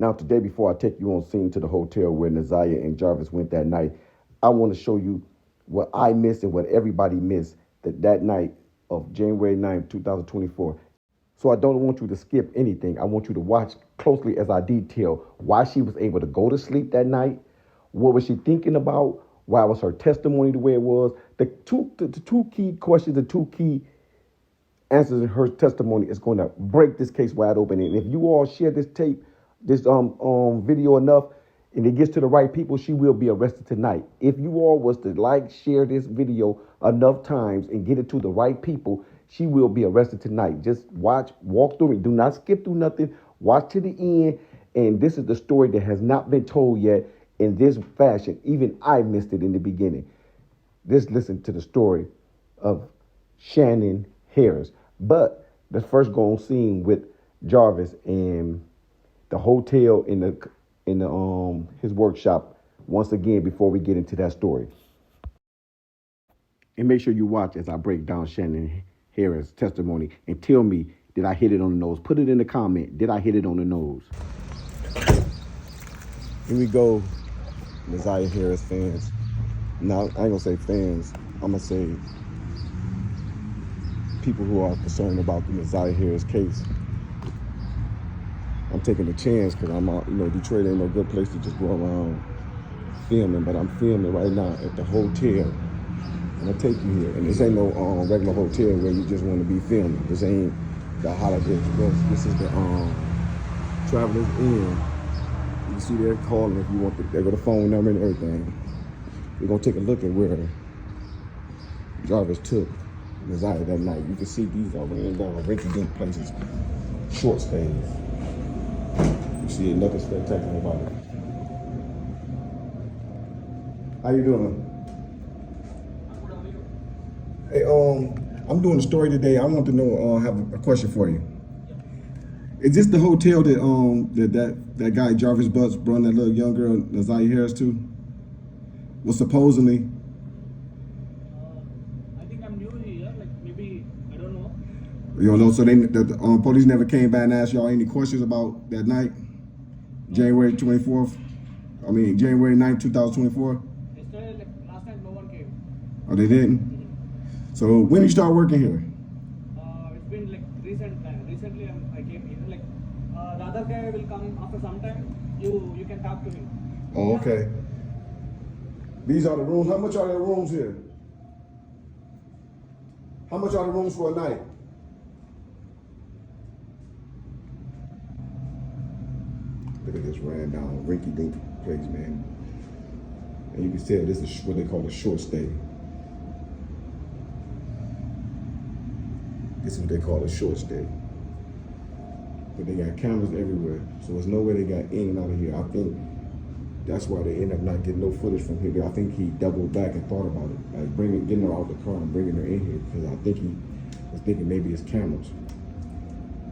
Now, today, before I take you on scene to the hotel where Naziah and Jarvis went that night, I want to show you what I missed and what everybody missed that night of January 9th, 2024. So I don't want you to skip anything. I want you to watch closely as I detail why she was able to go to sleep that night, what was she thinking about, why was her testimony the way it was. The two key questions, the two key answers in her testimony is going to break this case wide open. And if you all share this tape, this video enough, and it gets to the right people, she will be arrested tonight. If you all was to share this video enough times and get it to the right people, she will be arrested tonight. Just watch, walk through it. Do not skip through nothing. Watch to the end. And this is the story that has not been told yet in this fashion. Even I missed it in the beginning. Just listen to the story of Shannon Harris. But let's first go on scene with Jarvis and the hotel in the his workshop once again before we get into that story. And make sure you watch as I break down Shannon Harris' testimony and tell me, did I hit it on the nose? Put it in the comment. Did I hit it on the nose? Here we go, Naziah Harris fans. Now, I ain't gonna say fans. I'm gonna say people who are concerned about the Naziah Harris case. I'm taking a chance because I'm out, Detroit ain't no good place to just go around filming, but I'm filming right now at the hotel. I'm gonna take you here, and this ain't no regular hotel where you just want to be filming. This ain't the Holiday Express. This is the Travelers Inn. You see they're calling if you want they got the phone number and everything. We're gonna take a look at where Jarvis took Naziah that night. You can see these are ran down rinky-dink places, short stays. You see nothing spectacular about it. How you doing? Hey, I'm doing a story today. I want to know, have a question for you. Is this the hotel that guy Jarvis Butts brought that little young girl Naziah Harris to? Was supposedly. I think I'm new here. Like maybe I don't know. You don't know. So the police never came by and asked y'all any questions about that night, January 24th. I mean January 9th, 2024. Yesterday, like last night, no one came. Oh, they didn't. So when did you start working here? It's been like recent time. Recently, I came here. Like the other guy will come after some time. You can talk to him. Oh, okay. These are the rooms. How much are there rooms here? How much are the rooms for a night? Look at this ran down rinky-dink place, man. And you can tell this is what they call a short stay. This is what they call a short stay. But they got cameras everywhere, so there's no way they got in and out of here. I think that's why they end up not getting no footage from here. I think he doubled back and thought about it, like getting her out the car and bringing her in here, because I think he was thinking maybe it's cameras.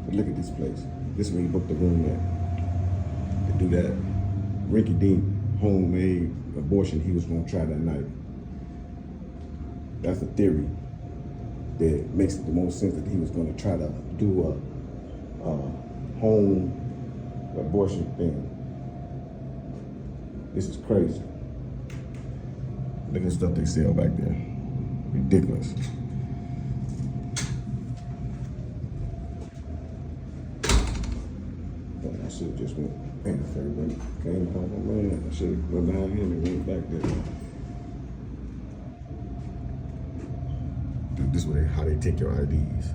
But look at this place. This is where he booked the room at. To do that rinky-dink homemade abortion he was gonna try that night. That's a theory that makes the most sense, that he was gonna try to do a home abortion thing. This is crazy. Look at the stuff they sell back there. Ridiculous. I should have just went, man, if everybody came home, man, I should have went down here and went back there. Dude, this is how they take your IDs.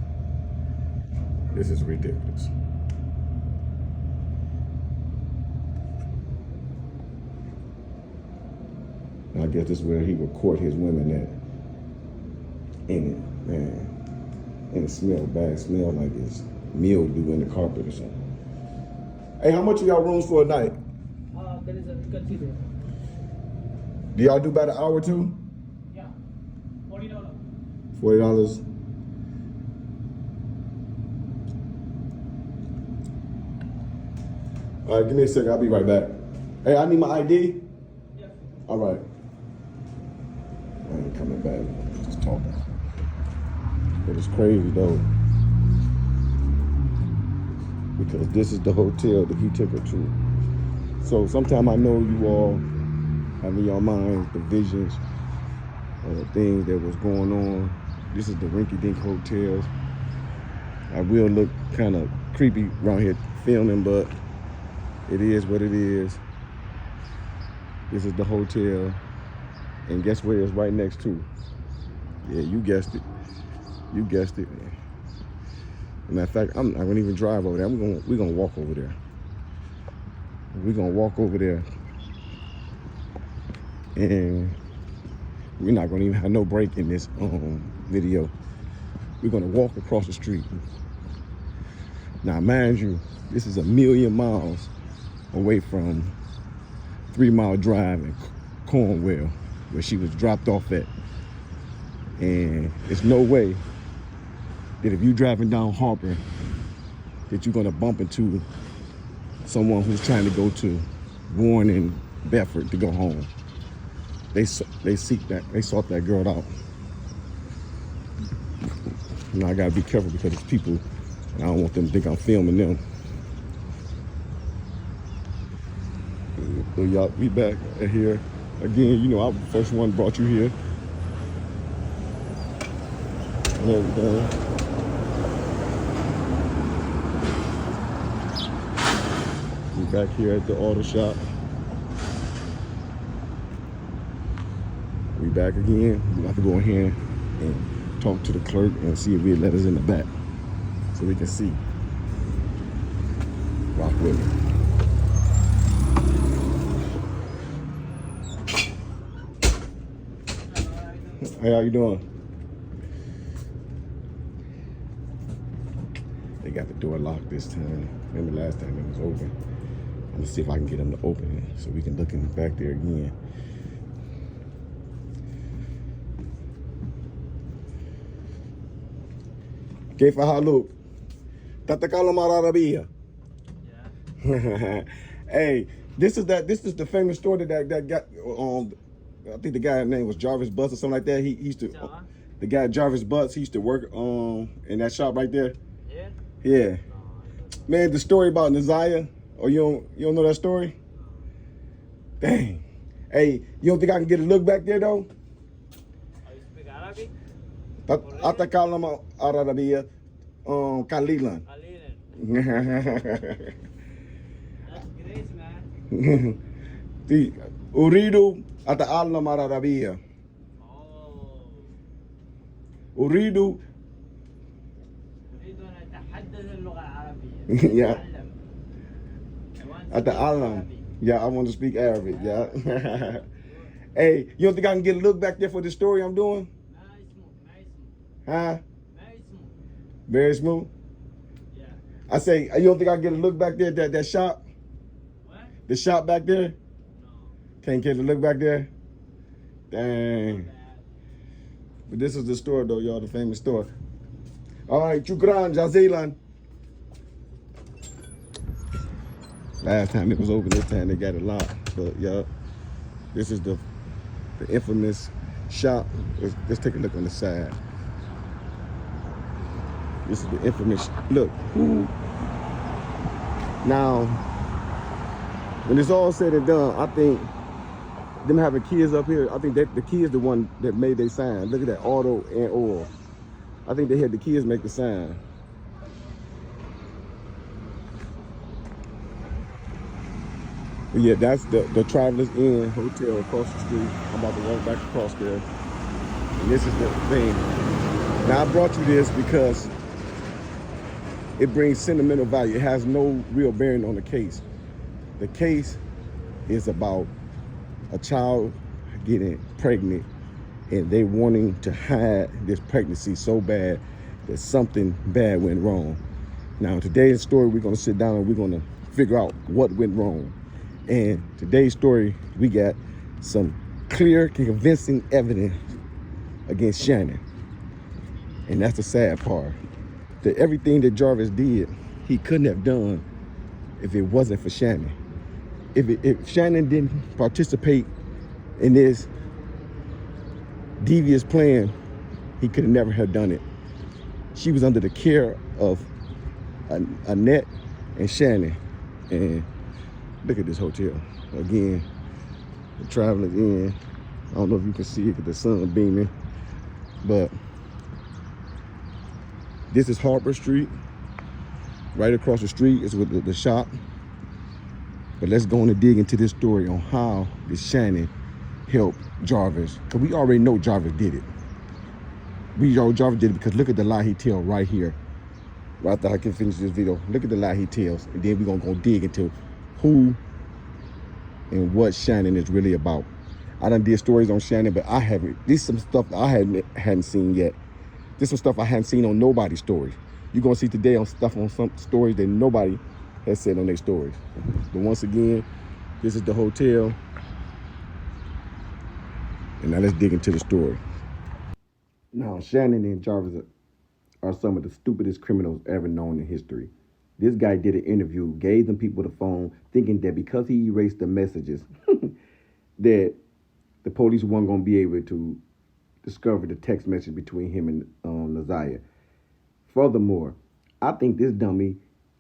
This is ridiculous. I guess this is where he would court his women at. In it, man. And it smelled bad. It smelled like it's mildew in the carpet or something. Hey, how much are y'all rooms for a night? There is a vacancy there. Do y'all do about an hour or two? Yeah, $40. $40. All right, give me a second. I'll be right back. Hey, I need my ID. Yes. All right. I ain't coming back. Just talking. It was crazy though, because this is the hotel that he took her to. So sometime I know you all have in your minds the visions or the things that was going on. This is the Rinky Dink Hotels. I will look kind of creepy around here filming, but it is what it is. This is the hotel, and guess where it's right next to? Yeah, you guessed it. You guessed it. Matter of fact, I'm not gonna even drive over there. We're gonna walk over there. We're gonna walk over there, and we're not gonna even have no break in this video. We're gonna walk across the street. Now, mind you, this is 1,000,000 miles away from 3 Mile Drive in Cornwall, where she was dropped off at. And there's no way that if you're driving down Harper that you're gonna bump into someone who's trying to go to Warren and Bedford to go home. They sought that girl out. Now I gotta be careful because it's people, and I don't want them to think I'm filming them. So y'all, we back here again. You know, I'm the first one brought you here. And everything. We back here at the auto shop. We back again. We have to go in here and talk to the clerk and see if he'll let us in the back so we can see. Rock with me. Hey, how you doing? They got the door locked this time. Remember last time it was open. I'm gonna see if I can get them to open it so we can look in the back there again. كيف حالك؟ تتكلم عربية. Yeah. Hey, this is the famous story that got I think the guy's name was Jarvis Butts or something like that. He used to the guy Jarvis Butts, he used to work in that shop right there. Yeah. Yeah. Man, the story about Naziah, or you don't know that story? Dang. Hey, you don't think I can get a look back there though? Oh, you speak Arabic? أتكلم عربية قليلا. That's great, man. أريد أتعلم عربية. أريد أن أتحدث اللغة العربية. Yeah. أتعلم. Yeah, I want to speak Arabic. Yeah. Hey, you don't think I can get a look back there for the story I'm doing? Huh? Very smooth? Yeah. I say, you don't think I can get a look back there at that shop? What? The shop back there? No. Can't get a look back there? Dang. But this is the store though, y'all, the famous store. All right, Chukran, Jazilan. Last time it was open, this time they got it locked. But y'all, this is the infamous shop. Let's take a look on the side. This is the infamous, look. Now, when it's all said and done, I think them having kids up here, I think that the kids the one that made their sign. Look at that, auto and oil. I think they had the kids make the sign. But yeah, that's the Travelers Inn Hotel across the street. I'm about to walk back across there. And this is the thing. Now I brought you this because it brings sentimental value. It has no real bearing on the case. The case is about a child getting pregnant and they wanting to hide this pregnancy so bad that something bad went wrong. Now, in today's story, we're gonna sit down and we're gonna figure out what went wrong. And today's story, we got some clear, convincing evidence against Shannon. And that's the sad part. That everything that Jarvis did, he couldn't have done if it wasn't for Shannon. If Shannon didn't participate in this devious plan, he could have never have done it. She was under the care of Annette and Shannon. And Look at this hotel. Again, the travelers in. I don't know if you can see it because the sun beaming, but this is Harbor Street. Right across the street is with the shop. But let's go on and dig into this story on how did Shannon help Jarvis. Because we already know Jarvis did it. We know Jarvis did it because look at the lie he tells right here. Right after I can finish this video, look at the lie he tells. And then we're going to go dig into who and what Shannon is really about. I done did stories on Shannon, but I haven't. This is some stuff I hadn't seen yet. This is some stuff I hadn't seen on nobody's stories. You're going to see today on some stories that nobody has said on their stories. But once again, this is the hotel. And now let's dig into the story. Now, Shannon and Jarvis are some of the stupidest criminals ever known in history. This guy did an interview, gave them people the phone, thinking that because he erased the messages, that the police weren't going to be able to discover the text message between him and Naziah. Furthermore, I think this dummy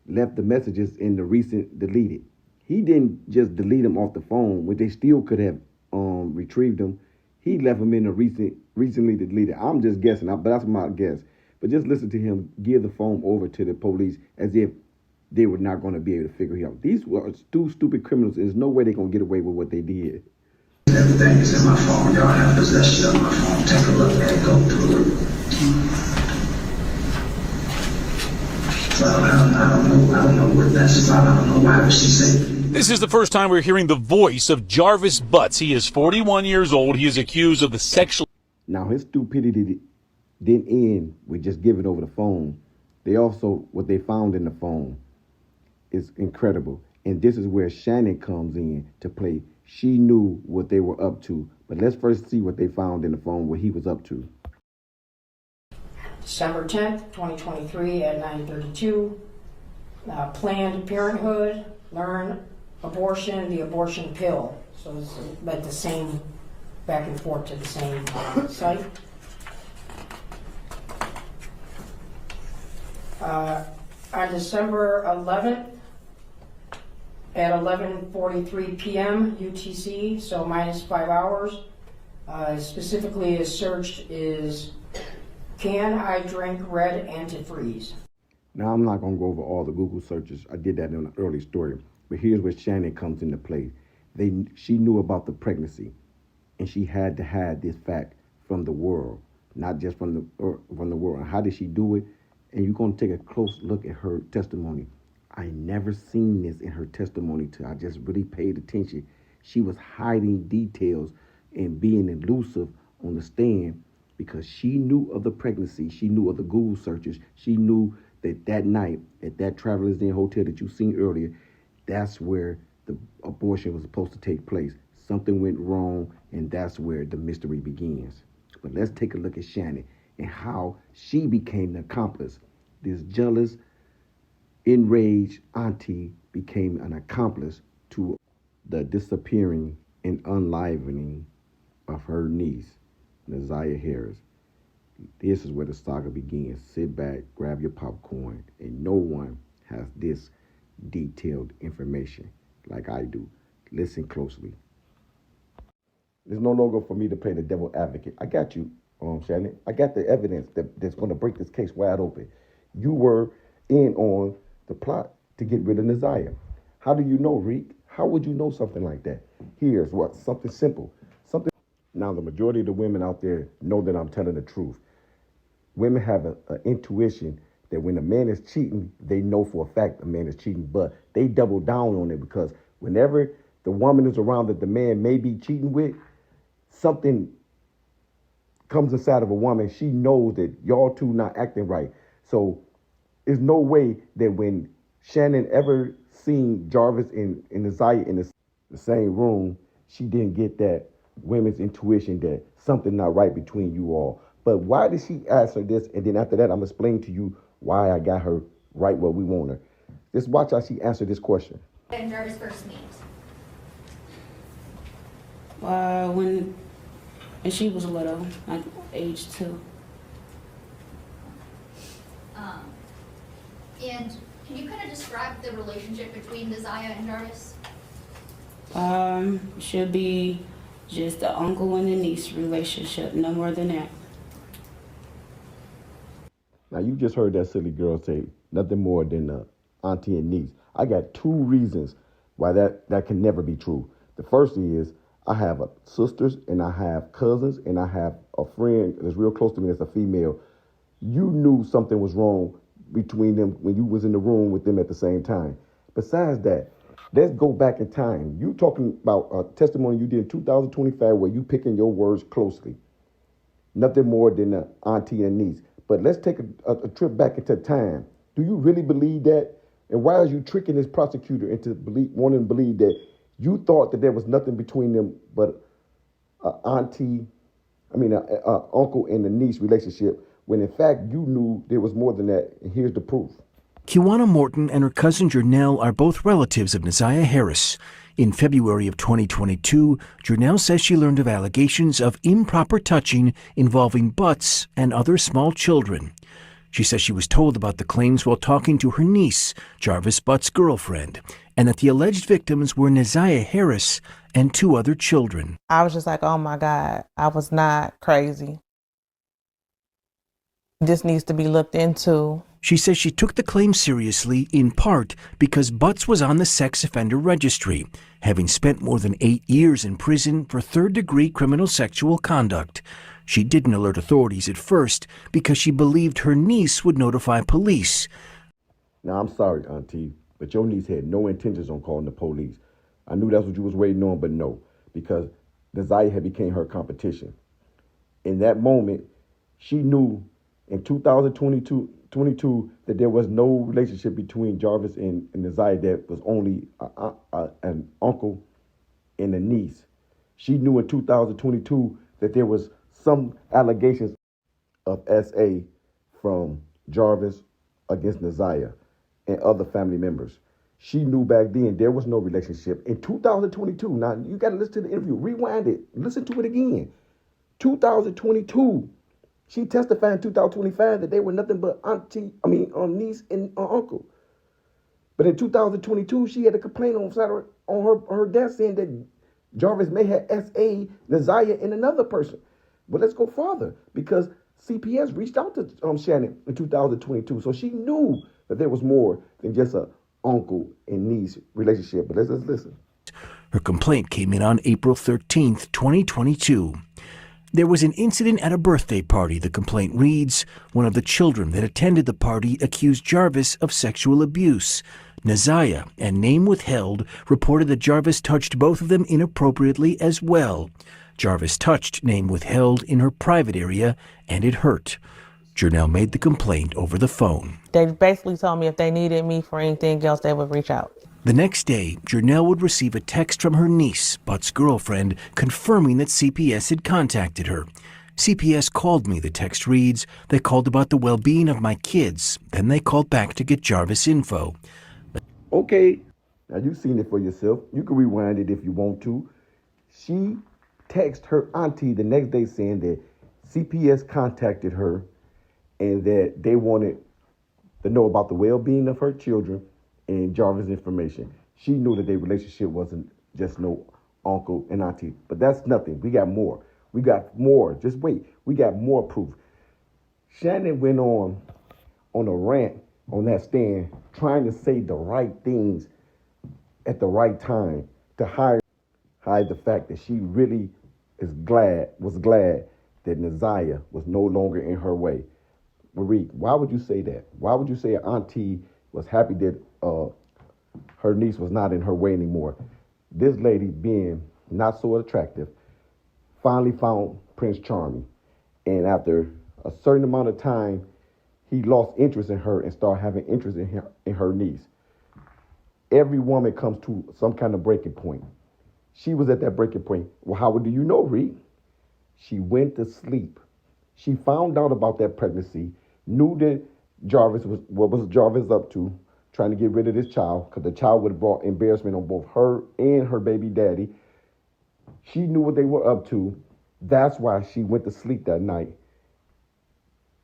left the messages in the recent deleted. He didn't just delete them off the phone, which they still could have retrieved them. He left them in the recently deleted. I'm just guessing, but that's my guess. But just listen to him give the phone over to the police as if they were not going to be able to figure it out. These were two stupid criminals. There's no way they're going to get away with what they did. Everything is in my phone. Y'all have possession of my phone. Take a look at it. Go through it. So I don't know what that's about. I don't know why would she say. This is the first time we're hearing the voice of Jarvis Butts. He is 41 years old. He is accused of the sexual. Now, his stupidity didn't end with just giving over the phone. They also, what they found in the phone is incredible. And this is where Shannon comes in to play. She knew what they were up to. But let's first see what they found in the phone, what he was up to. December 10th, 2023 at 9:32. Planned Parenthood, learn abortion, the abortion pill. So it's like the same, back and forth to the same site. On December 11th at 11:43 p.m. UTC, so minus 5 hours, specifically is searched is, can I drink red antifreeze? Now, I'm not going to go over all the Google searches. I did that in an early story. But here's where Shannon comes into play. She knew about the pregnancy, and she had to hide this fact from the world, not just from the world. And how did she do it? And you're going to take a close look at her testimony. I never seen this in her testimony till I just really paid attention. She was hiding details and being elusive on the stand because she knew of the pregnancy. She knew of the Google searches. She knew that night at that Travelers Inn hotel that you seen earlier, that's where the abortion was supposed to take place. Something went wrong, and that's where the mystery begins. But let's take a look at Shannon and how she became the accomplice. This jealous, enraged auntie became an accomplice to the disappearing and unlivening of her niece, Naziah Harris. This is where the saga begins. Sit back, grab your popcorn, and no one has this detailed information like I do. Listen closely. There's no longer for me to play the devil advocate. I got you, Shannon. I got the evidence that's going to break this case wide open. You were in on the plot to get rid of Naziah. How do you know, Reek? How would you know something like that? Here's what, something simple. Now, the majority of the women out there know that I'm telling the truth. Women have an intuition that when a man is cheating, they know for a fact a man is cheating, but they double down on it because whenever the woman is around that the man may be cheating with, something comes inside of a woman. She knows that y'all two not acting right. So there's no way that when Shannon ever seen Jarvis and Naziah in the same room, she didn't get that women's intuition that something not right between you all. But why did she ask her this? And then after that, I'm going to explain to you why I got her right where we want her. Just watch how she answered this question. And Jarvis first meet? When she was little, like age 2. And can you kind of describe the relationship between Naziah and Jarvis? Should be just the uncle and the niece relationship, no more than that. Now you just heard that silly girl say nothing more than auntie and niece. I got two reasons why that can never be true. The first is I have sisters and I have cousins and I have a friend that's real close to me that's a female. You knew something was wrong between them when you was in the room with them at the same time. Besides that, let's go back in time. You talking about a testimony you did in 2025 where you picking your words closely. Nothing more than an auntie and niece. But let's take a trip back into time. Do you really believe that? And why are you tricking this prosecutor into wanting to believe that you thought that there was nothing between them but uncle and the niece relationship, when in fact you knew there was more than that? And here's the proof. Kiwana Morton and her cousin Jernell are both relatives of Neziah Harris. In February of 2022, Jernell says she learned of allegations of improper touching involving butts and other small children. She says she was told about the claims while talking to her niece, Jarvis Butt's girlfriend, and that the alleged victims were Neziah Harris and two other children. I was just like, oh my God, I was not crazy. This needs to be looked into. She says she took the claim seriously in part because Butts was on the sex offender registry, having spent more than 8 years in prison for third-degree criminal sexual conduct. She didn't alert authorities at first because she believed her niece would notify police. Now, I'm sorry, auntie, but your niece had no intentions on calling the police. I knew that's what you was waiting on, but no, because Neziah had became her competition. In that moment, she knew in 2022 that there was no relationship between Jarvis and Neziah, that was only an uncle and a niece. She knew in 2022 that there was some allegations of SA from Jarvis against Neziah and other family members. She knew back then there was no relationship. In 2022, now you got to listen to the interview, rewind it, listen to it again. 2022. She testified in 2025 that they were nothing but niece and uncle. But in 2022, she had a complaint on her desk saying that Jarvis may have SA, Neziah, and another person. But let's go farther, because CPS reached out to Shannon in 2022. So she knew that there was more than just a uncle and niece relationship. But let's listen. Her complaint came in on April 13th, 2022. There was an incident at a birthday party, the complaint reads. One of the children that attended the party accused Jarvis of sexual abuse. Neziah, and name withheld, reported that Jarvis touched both of them inappropriately as well. Jarvis touched, name withheld, in her private area, and it hurt. Jernell made the complaint over the phone. They basically told me if they needed me for anything else, they would reach out. The next day, Jernell would receive a text from her niece, Butt's girlfriend, confirming that CPS had contacted her. CPS called me, the text reads. They called about the well-being of my kids. Then they called back to get Jarvis info. Okay, now you've seen it for yourself. You can rewind it if you want to. She texted her auntie the next day saying that CPS contacted her and that they wanted to know about the well-being of her children and Jarvis' information. She knew that their relationship wasn't just no uncle and auntie. But that's nothing. We got more. We got more. Just wait. We got more proof. Shannon went on a rant on that stand trying to say the right things at the right time to hide the fact that she really was glad that Neziah was no longer in her way. Marie, why would you say that? Why would you say an auntie was happy that her niece was not in her way anymore? This lady, being not so attractive, finally found Prince Charming. And after a certain amount of time, he lost interest in her and started having interest in her niece. Every woman comes to some kind of breaking point. She was at that breaking point. Well, how do you know, Reed? She went to sleep. She found out about that pregnancy, knew that what was Jarvis up to, trying to get rid of this child, because the child would have brought embarrassment on both her and her baby daddy. She knew what they were up to. That's why she went to sleep that night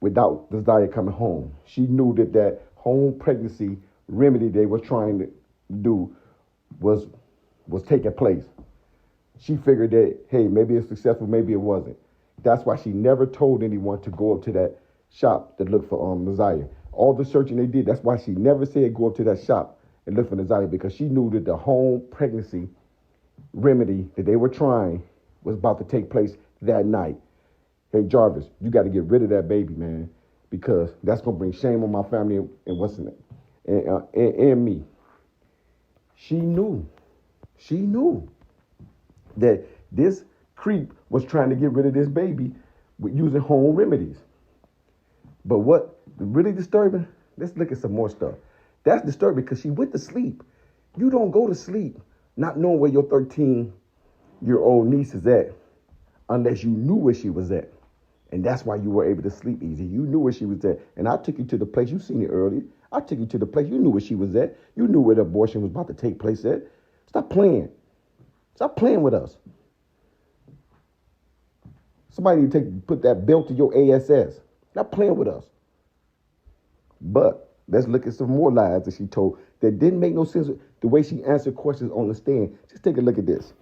without Neziah coming home. She knew that home pregnancy remedy they were trying to do was was taking place. She figured that, hey, maybe it's successful, maybe it wasn't. That's why she never told anyone to go up to that shop to look for Messiah. All the searching they did, that's why she never said go up to that shop and look for Messiah, because she knew that the home pregnancy remedy that they were trying was about to take place that night. Hey, Jarvis, you got to get rid of that baby, man, because that's going to bring shame on my family and what's in it, and me. She knew that this creep was trying to get rid of this baby with using home remedies. But what really disturbing, let's look at some more stuff. That's disturbing because she went to sleep. You don't go to sleep not knowing where your 13-year-old niece is at unless you knew where she was at. And that's why you were able to sleep easy. You knew where she was at. And I took you to the place, you seen it earlier. I took you to the place, you knew where she was at. You knew where the abortion was about to take place at. Stop playing. Stop playing with us. Somebody need to put that belt to your ASS. Stop playing with us. But let's look at some more lies that she told that didn't make no sense. The way she answered questions on the stand. Just take a look at this.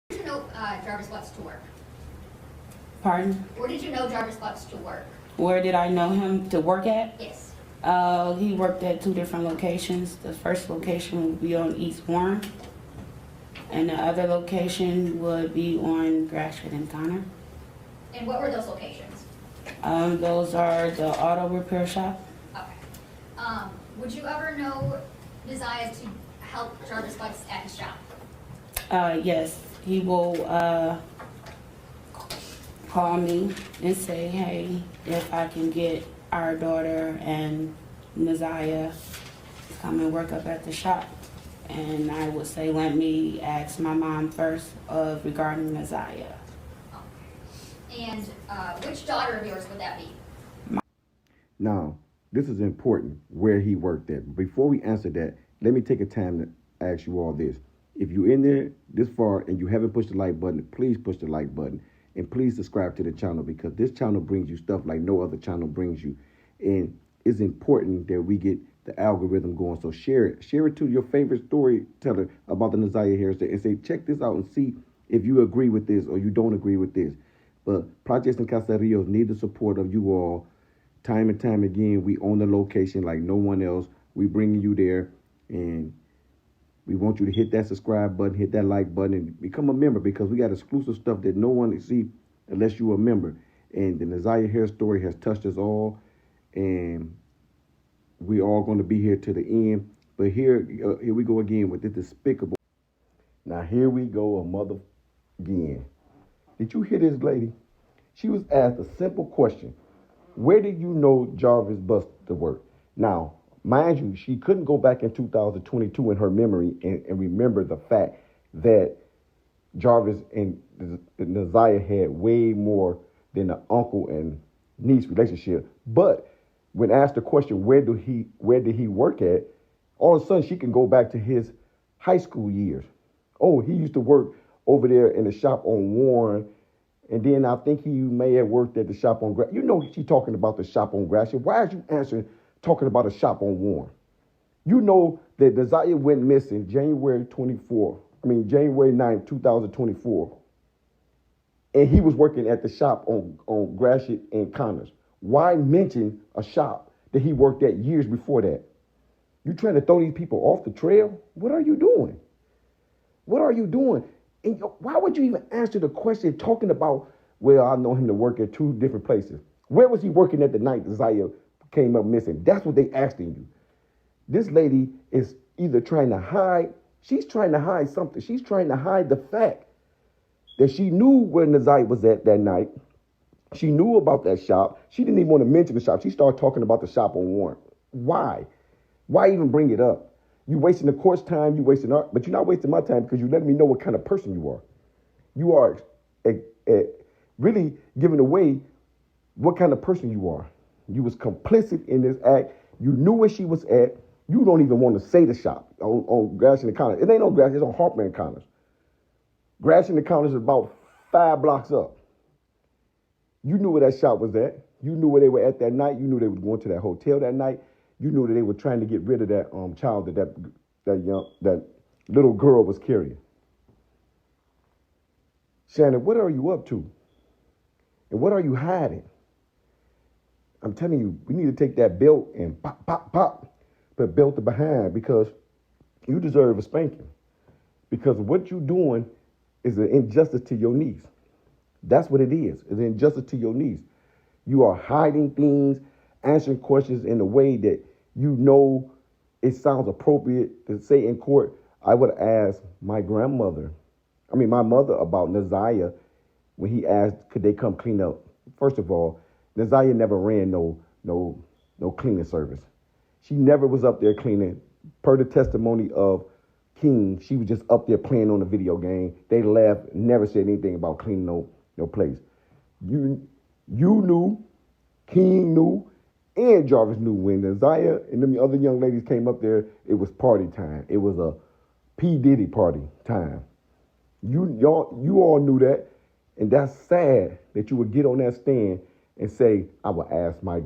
Where did you know Jarvis Butts to work? Pardon? Where did you know Jarvis Butts to work? Where did I know him to work at? Yes. He worked at 2 different locations. The first location would be on East Warren, and the other location would be on Gratiot and Connor. And what were those locations? Those are the auto repair shop. Okay. Would you ever know Desire to help Jarvis Butts at his shop? Yes, he will call me and say, hey, if I can get our daughter and Messiah to come and work up at the shop. And I would say, let me ask my mom first regarding Messiah. Okay. And which daughter of yours would that be? Now, this is important where he worked at. Before we answer that, let me take a time to ask you all this. If you're in there this far and you haven't pushed the like button, please push the like button. And please subscribe to the channel, because this channel brings you stuff like no other channel brings you. And it's important that we get the algorithm going. So share it. Share it to your favorite storyteller about the Messiah Harris and say, check this out and see if you agree with this or you don't agree with this. But Projects and Caseríos need the support of you all. Time and time again, we own the location like no one else. We bringing you there, and we want you to hit that subscribe button, hit that like button, and become a member, because we got exclusive stuff that no one can see unless you're a member. And the Messiah Harris story has touched us all, and we all going to be here to the end. But here we go again with this despicable. Now here we go, a mother again. Did you hear this lady? She was asked a simple question. Where did you know Jarvis Butts to work? Now, mind you, she couldn't go back in 2022 in her memory and remember the fact that Jarvis and Messiah had way more than an uncle and niece relationship. But when asked the question, where did he work at, all of a sudden she can go back to his high school years. Oh, he used to work over there in the shop on Warren. And then I think he may have worked at the shop on Gratiot. You know she's talking about the shop on Gratiot. Why is you answering talking about a shop on Warren? You know that Desire went missing January 9th, 2024. And he was working at the shop on Gratiot and Connors. Why mention a shop that he worked at years before that? You trying to throw these people off the trail? What are you doing? What are you doing? And why would you even answer the question talking about, well, I know him to work at 2 different places? Where was he working at the night Desire came up missing? That's what they asking you. This lady is either trying to hide, she's trying to hide something. She's trying to hide the fact that she knew where Desire was at that night. She knew about that shop. She didn't even want to mention the shop. She started talking about the shop on Warren. Why? Why even bring it up? You wasting the court's time, but you're not wasting my time, because you're letting me know what kind of person you are. You are really giving away what kind of person you are. You was complicit in this act. You knew where she was at. You don't even want to say the shop on Gratiot and Connors. It ain't on Gratiot, it's on Harper and Connors. Gratiot and Connors is about 5 blocks up. You knew where that shop was at. You knew where they were at that night. You knew they were going to that hotel that night. You knew that they were trying to get rid of that child that little girl was carrying. Shannon, what are you up to? And what are you hiding? I'm telling you, we need to take that belt and pop, pop, pop, but belt it behind because you deserve a spanking. Because what you're doing is an injustice to your niece. That's what it is. It's an injustice to your niece. You are hiding things, answering questions in a way that you know it sounds appropriate to say in court. I would ask my mother about Naziah when he asked, could they come clean up? First of all, Naziah never ran no cleaning service. She never was up there cleaning. Per the testimony of King, she was just up there playing on the video game. They left, never said anything about cleaning no place. You knew, King knew, and Jarvis knew when Naziah and them other young ladies came up there, it was party time. It was a P. Diddy party time. You all knew that, and that's sad that you would get on that stand and say, I will ask my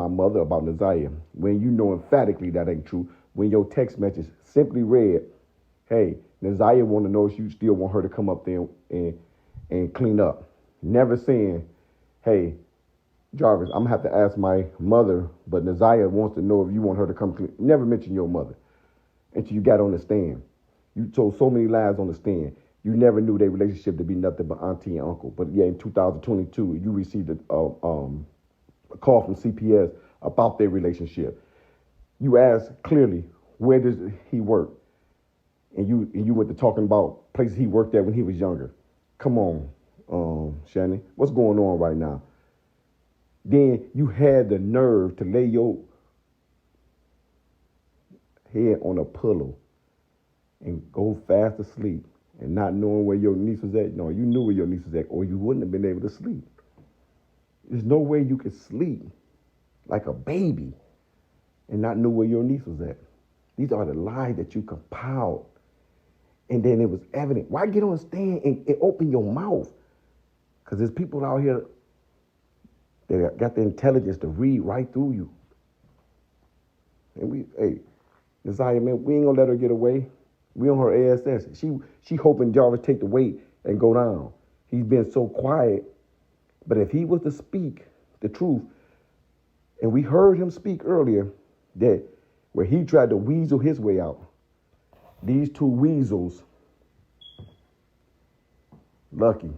mother about Naziah, when you know emphatically that ain't true, when your text message simply read, hey, Naziah want to know if you still want her to come up there and clean up. Never saying, hey, Jarvis, I'm going to have to ask my mother, but Naziah wants to know if you want her to come clean. Never mention your mother until you got on the stand. You told so many lies on the stand. You never knew their relationship to be nothing but auntie and uncle. But yeah, in 2022, you received a call from CPS about their relationship. You asked clearly, where does he work? And you went to talking about places he worked at when he was younger. Come on, Shannon, what's going on right now? Then you had the nerve to lay your head on a pillow and go fast asleep and not knowing where your niece was at. No, you knew where your niece was at, or you wouldn't have been able to sleep. There's no way you could sleep like a baby and not know where your niece was at. These are the lies that you compiled. And then it was evident. Why get on a stand and open your mouth? Because there's people out here that got the intelligence to read right through you. And Naziah, man, we ain't gonna let her get away. We on her ASS. She hoping Jarvis take the weight and go down. He's been so quiet. But if he was to speak the truth, and we heard him speak earlier, that where he tried to weasel his way out, these two weasels, lucky.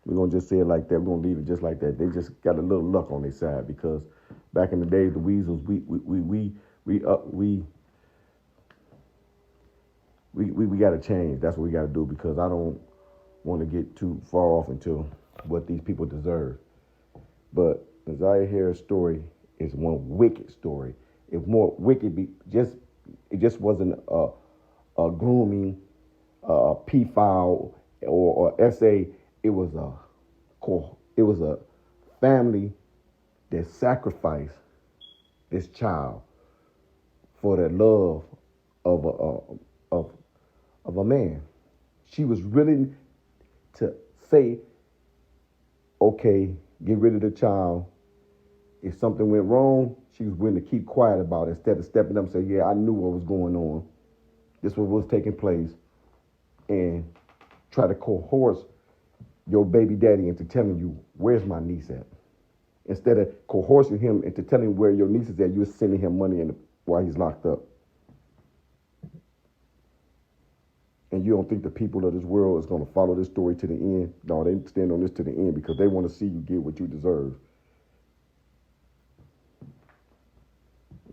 We're gonna just say it like that. We're gonna leave it just like that. They just got a little luck on their side because back in the days, the weasels, we got to change. That's what we got to do because I don't want to get too far off into what these people deserve. But Naziah Harris' story is one wicked story. It's more wicked. It just wasn't a grooming, P-file or essay. It was a family that sacrificed this child for the love of a man. She was willing to say, okay, get rid of the child. If something went wrong, she was willing to keep quiet about it instead of stepping up and say, yeah, I knew what was going on. This was what was taking place. And try to coerce your baby daddy into telling you, where's my niece at? Instead of coercing him into telling where your niece is at, you're sending him money while he's locked up. And you don't think the people of this world is going to follow this story to the end? No, they stand on this to the end because they want to see you get what you deserve.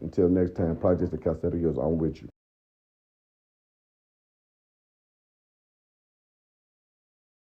Until next time, Project Caserio, I'm with you.